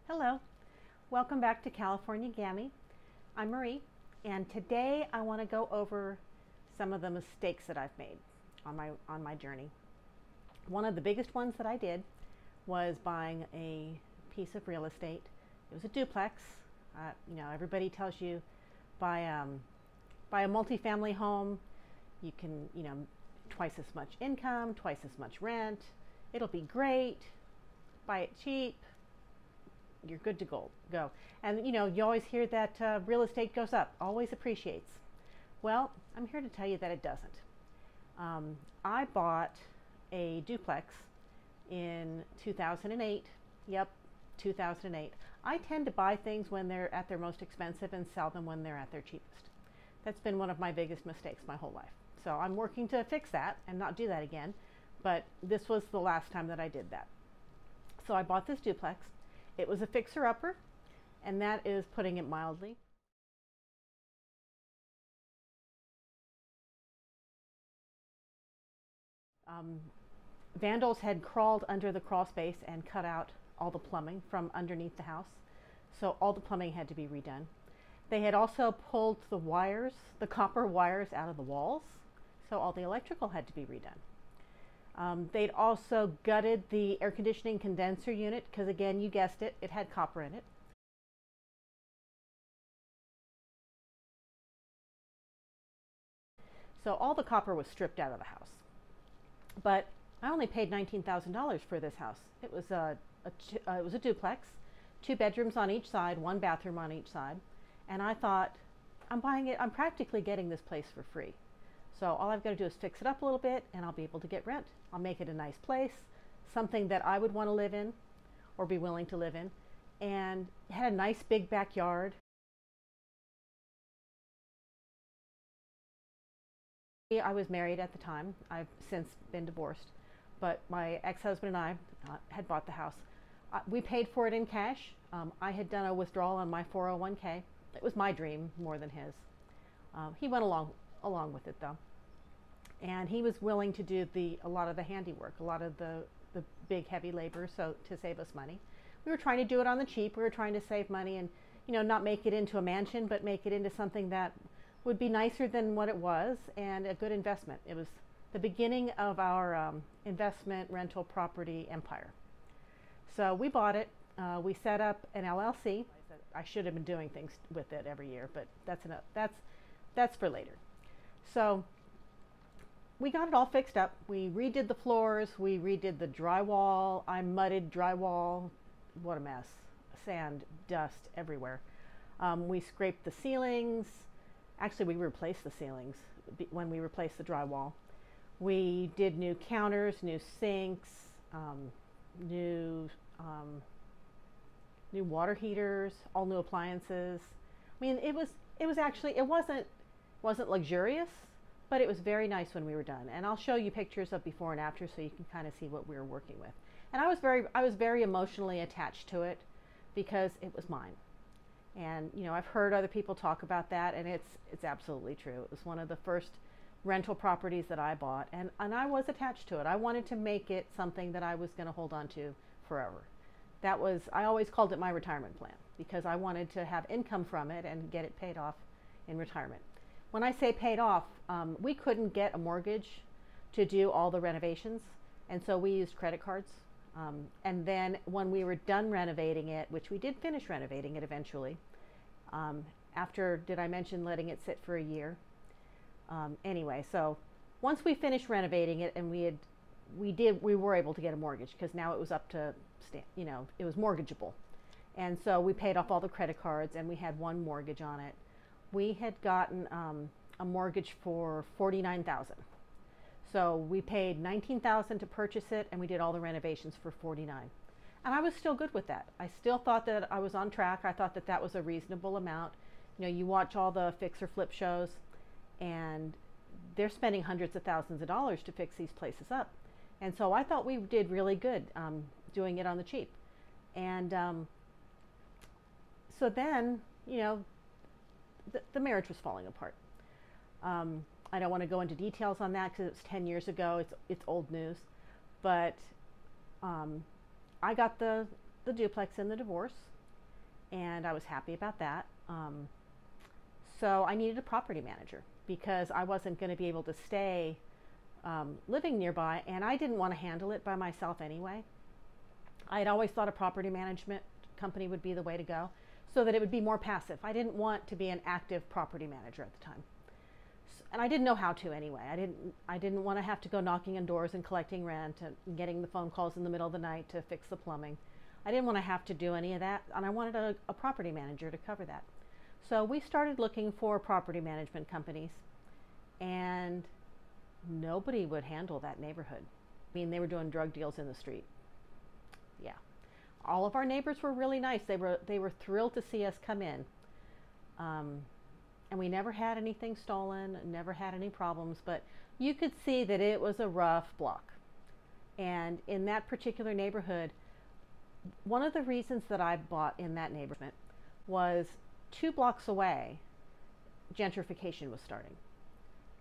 Hello, welcome back to California Gammy. I'm Marie, and today I want to go over some of the mistakes that I've made on my journey. One of the biggest ones that I did was buying a piece of real estate. It was a duplex. Everybody tells you buy buy a multifamily home. You can, twice as much income, twice as much rent. It'll be great. Buy it cheap. You're good to go. And you always hear that real estate goes up, always appreciates. Well, I'm here to tell you that it doesn't. I bought a duplex in 2008. Yep, 2008. I tend to buy things when they're at their most expensive and sell them when they're at their cheapest. That's been one of my biggest mistakes my whole life. So I'm working to fix that and not do that again. But this was the last time that I did that. So I bought this duplex. It was a fixer-upper, and that is putting it mildly. Vandals had crawled under the crawl space and cut out all the plumbing from underneath the house, so all the plumbing had to be redone. They had also pulled the wires, the copper wires, out of the walls, so all the electrical had to be redone. They'd also gutted the air conditioning condenser unit because, again, you guessed it, it had copper in it. So all the copper was stripped out of the house. But I only paid $19,000 for this house. It was a duplex, 2 bedrooms on each side, 1 bathroom on each side. And I thought, I'm buying it, I'm practically getting this place for free. So all I've got to do is fix it up a little bit and I'll be able to get rent. I'll make it a nice place, something that I would want to live in or be willing to live in. And it had a nice big backyard. I was married at the time. I've since been divorced. But my ex-husband and I had bought the house. We paid for it in cash. I had done a withdrawal on my 401k. It was my dream more than his. He went along with it though. And he was willing to do a lot of the handiwork, a lot of the big heavy labor, so to save us money. We were trying to do it on the cheap. We were trying to save money and not make it into a mansion, but make it into something that would be nicer than what it was and a good investment. It was the beginning of our investment rental property empire. So we bought it. We set up an LLC. I should have been doing things with it every year, but that's for later. So we got it all fixed up. We redid the floors. We redid the drywall. I mudded drywall. What a mess. Sand, dust everywhere. We scraped the ceilings. Actually, we replaced the ceilings when we replaced the drywall. We did new counters, new sinks, new water heaters, all new appliances. I mean, it was actually, it wasn't luxurious, but it was very nice when we were done. And I'll show you pictures of before and after so you can kind of see what we were working with. And I was very emotionally attached to it because it was mine. And I've heard other people talk about that, and it's absolutely true. It was one of the first rental properties that I bought, and I was attached to it. I wanted to make it something that I was going to hold on to forever. I always called it my retirement plan because I wanted to have income from it and get it paid off in retirement. When I say paid off, we couldn't get a mortgage to do all the renovations, and so we used credit cards. And then when we were done renovating it, which we did finish renovating it eventually, after, did I mention letting it sit for a year? Anyway, so once we finished renovating it and we were able to get a mortgage because now it was up to, it was mortgageable. And so we paid off all the credit cards and we had one mortgage on it. We had gotten a mortgage for $49,000. So we paid $19,000 to purchase it, and we did all the renovations for $49,000. And I was still good with that. I still thought that I was on track. I thought that that was a reasonable amount. You watch all the fix or flip shows, and they're spending hundreds of thousands of dollars to fix these places up. And so I thought we did really good doing it on the cheap. And so then, the marriage was falling apart. I don't want to go into details on that because it's 10 years ago. It's old news. But I got the duplex in the divorce. and I was happy about that. So I needed a property manager because I wasn't going to be able to stay living nearby, and I didn't want to handle it by myself anyway. I had always thought a property management company would be the way to go so that it would be more passive. I didn't want to be an active property manager at the time. And I didn't know how to anyway. I didn't want to have to go knocking on doors and collecting rent and getting the phone calls in the middle of the night to fix the plumbing. I didn't want to have to do any of that, and I wanted a property manager to cover that. So we started looking for property management companies, and nobody would handle that neighborhood. I mean, they were doing drug deals in the street. Yeah. All of our neighbors were really nice. They were thrilled to see us come in. And we never had anything stolen, never had any problems, but you could see that it was a rough block. And in that particular neighborhood, one of the reasons that I bought in that neighborhood was 2 blocks away, gentrification was starting.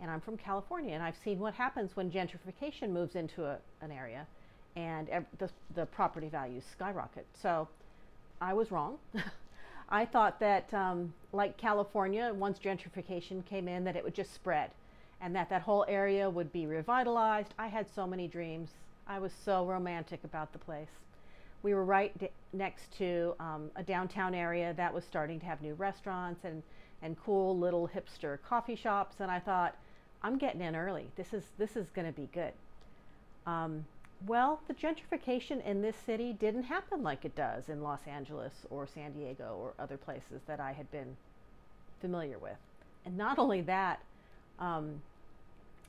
And I'm from California, and I've seen what happens when gentrification moves into an area and the property values skyrocket. So I was wrong. I thought that, like California, once gentrification came in, that it would just spread and that whole area would be revitalized. I had so many dreams. I was so romantic about the place. We were right next to a downtown area that was starting to have new restaurants and cool little hipster coffee shops, and I thought, I'm getting in early. This is going to be good. Well, the gentrification in this city didn't happen like it does in Los Angeles or San Diego or other places that I had been familiar with. And not only that,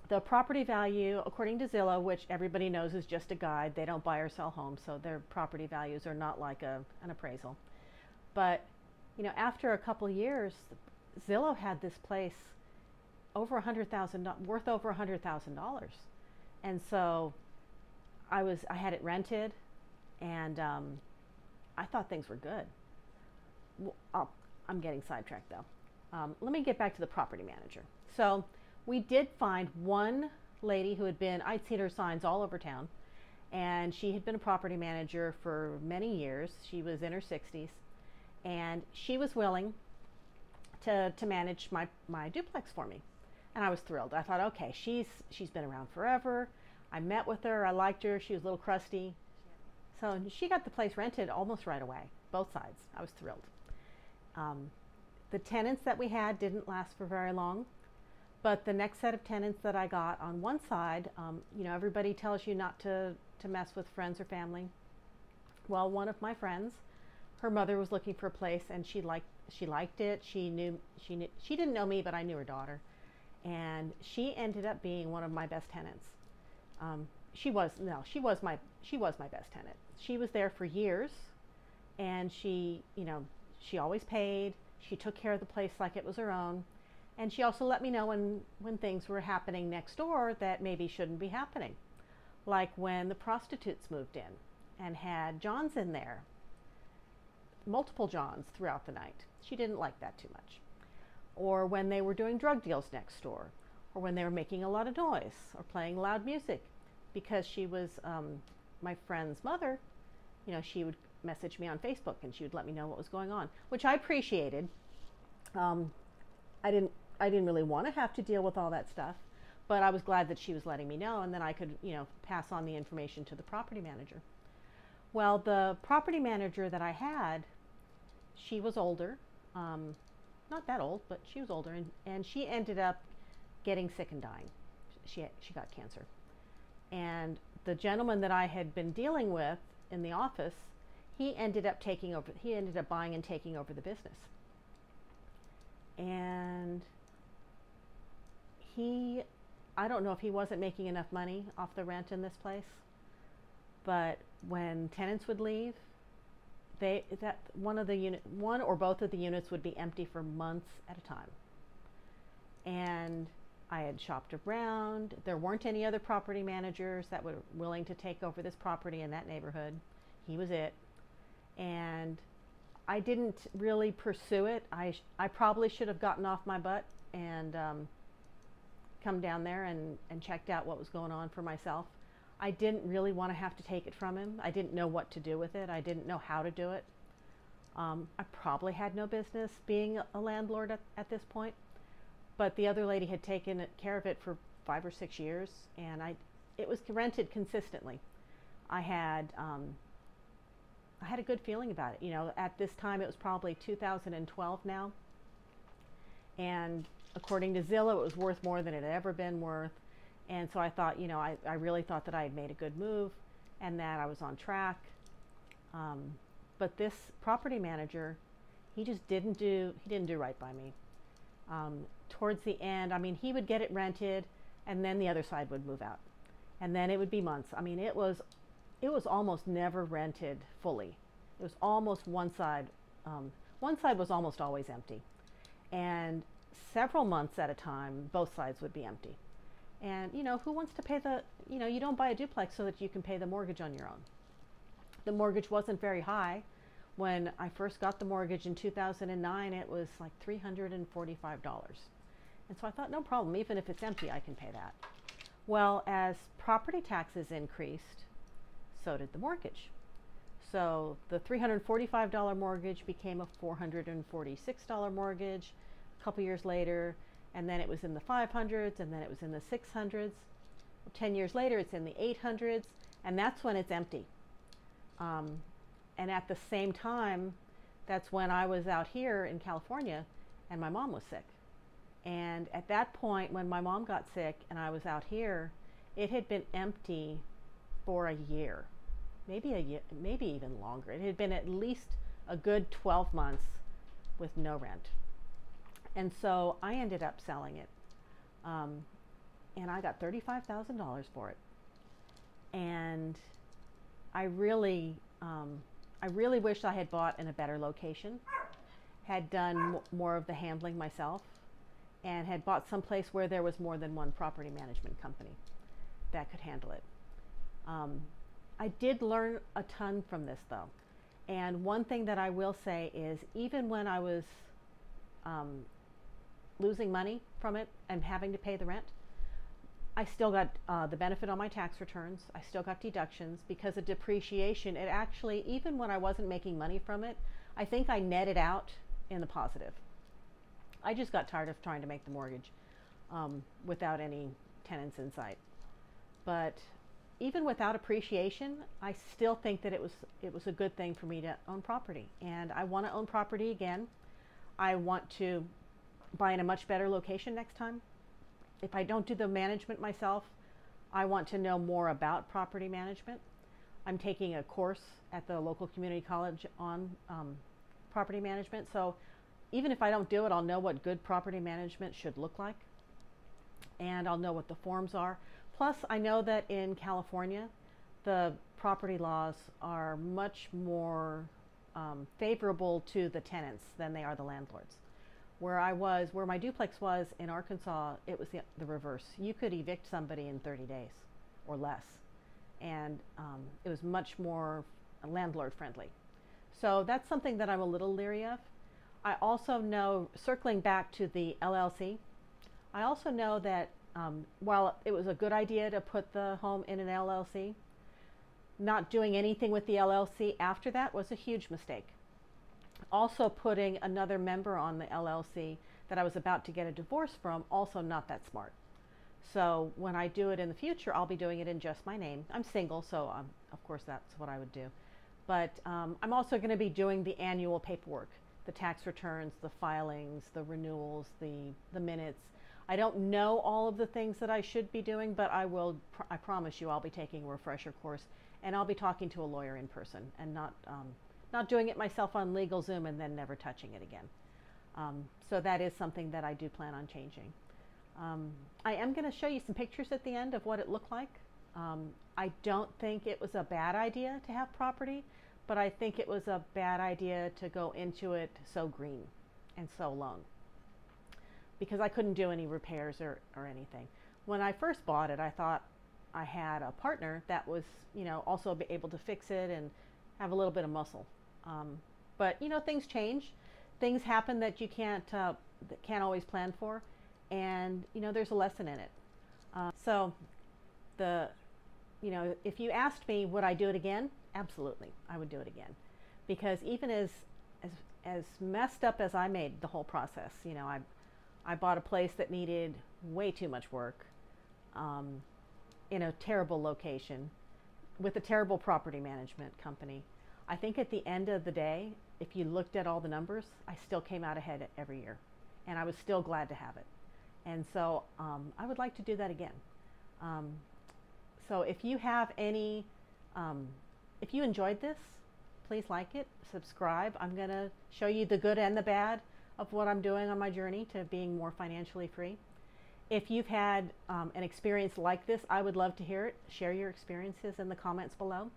the property value, according to Zillow, which everybody knows is just a guide, they don't buy or sell homes, so their property values are not like an appraisal. But, you know, after a couple of years, Zillow had this place worth over $100,000. And so I had it rented, and I thought things were good. Well, I'm getting sidetracked though. Let me get back to the property manager. So we did find one lady who had been, I'd seen her signs all over town, and she had been a property manager for many years. She was in her 60s, and she was willing to manage my duplex for me. And I was thrilled. I thought, okay, she's been around forever. I met with her. I liked her. She was a little crusty. So she got the place rented almost right away, both sides. I was thrilled. The tenants that we had didn't last for very long, but the next set of tenants that I got on one side, you know, everybody tells you not to mess with friends or family. Well, one of my friends, her mother was looking for a place, and she liked it. She didn't know me, but I knew her daughter, and she ended up being one of my best tenants. She was my best tenant. She was there for years, and she always paid. She took care of the place like it was her own, and she also let me know when things were happening next door that maybe shouldn't be happening, like when the prostitutes moved in and had Johns in there, multiple Johns throughout the night. She didn't like that too much. Or when they were doing drug deals next door, or when they were making a lot of noise or playing loud music. Because she was my friend's mother, you know, she would message me on Facebook and she would let me know what was going on, which I appreciated. I didn't really want to have to deal with all that stuff, but I was glad that she was letting me know, and then I could, you know, pass on the information to the property manager. Well, the property manager that I had, she was older, not that old, but she was older, and she ended up getting sick and dying. She got cancer. And the gentleman that I had been dealing with in the office, he ended up buying and taking over the business. And I don't know if he wasn't making enough money off the rent in this place, but when tenants would leave, one or both of the units would be empty for months at a time. And I had shopped around. There weren't any other property managers that were willing to take over this property in that neighborhood. He was it. And I didn't really pursue it. I probably should have gotten off my butt and come down there and checked out what was going on for myself. I didn't really want to have to take it from him. I didn't know what to do with it. I didn't know how to do it. I probably had no business being a landlord at this point, but the other lady had taken care of it for 5 or 6 years, and it was rented consistently. I had I had a good feeling about it. You know, at this time it was probably 2012 now, and according to Zillow, it was worth more than it had ever been worth. And so I thought, you know, I really thought that I had made a good move and that I was on track. But this property manager, he didn't do right by me. Towards the end, I mean, he would get it rented, and then the other side would move out, and then it would be months. I mean, it was almost never rented fully. It was almost one side. One side was almost always empty, and several months at a time, both sides would be empty. And you know, who wants to pay you don't buy a duplex so that you can pay the mortgage on your own. The mortgage wasn't very high. When I first got the mortgage in 2009, it was like $345. And so I thought, no problem, even if it's empty, I can pay that. Well, as property taxes increased, so did the mortgage. So the $345 mortgage became a $446 mortgage a couple years later, and then it was in the 500s, and then it was in the 600s. 10 years later, it's in the 800s, and that's when it's empty. And at the same time, that's when I was out here in California, and my mom was sick. And at that point, when my mom got sick and I was out here, it had been empty for a year, maybe a year, maybe even longer. It had been at least a good 12 months with no rent. And so I ended up selling it, and I got $35,000 for it. And I really wish I had bought in a better location, had done more of the handling myself, and had bought someplace where there was more than one property management company that could handle it. I did learn a ton from this, though. And one thing that I will say is, even when I was losing money from it and having to pay the rent, I still got the benefit on my tax returns. I still got deductions because of depreciation. It actually, even when I wasn't making money from it, I think I netted out in the positive. I just got tired of trying to make the mortgage without any tenants in sight. But even without appreciation, I still think that it was a good thing for me to own property. And I want to own property again. I want to buy in a much better location next time. If I don't do the management myself, I want to know more about property management. I'm taking a course at the local community college on property management. So even if I don't do it, I'll know what good property management should look like. And I'll know what the forms are. Plus, I know that in California, the property laws are much more favorable to the tenants than they are the landlords. Where my duplex was in Arkansas, it was the reverse. You could evict somebody in 30 days or less. And it was much more landlord friendly. So that's something that I'm a little leery of. I also know, circling back to the LLC, I also know that while it was a good idea to put the home in an LLC, not doing anything with the LLC after that was a huge mistake. Also putting another member on the LLC that I was about to get a divorce from, also not that smart. So when I do it in the future, I'll be doing it in just my name. I'm single, so of course that's what I would do. But I'm also going to be doing the annual paperwork, the tax returns, the filings, the renewals, the minutes. I don't know all of the things that I should be doing, but I promise you I'll be taking a refresher course, and I'll be talking to a lawyer in person and not doing it myself on LegalZoom and then never touching it again. So that is something that I do plan on changing. I am going to show you some pictures at the end of what it looked like. I don't think it was a bad idea to have property, but I think it was a bad idea to go into it so green and so alone, because I couldn't do any repairs or anything. When I first bought it, I thought I had a partner that was, also be able to fix it and have a little bit of muscle. But things change, things happen that you can't always plan for, and there's a lesson in it. If you asked me would I do it again, absolutely, I would do it again, because even as as messed up as I made the whole process. I bought a place that needed way too much work, in a terrible location with a terrible property management company. I think at the end of the day, if you looked at all the numbers, I still came out ahead every year, and I was still glad to have it. And so I would like to do that again. So if you have any, if you enjoyed this, please like it, subscribe. I'm going to show you the good and the bad of what I'm doing on my journey to being more financially free. If you've had an experience like this, I would love to hear it. Share your experiences in the comments below.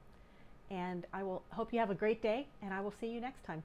And I will hope you have a great day, and I will see you next time.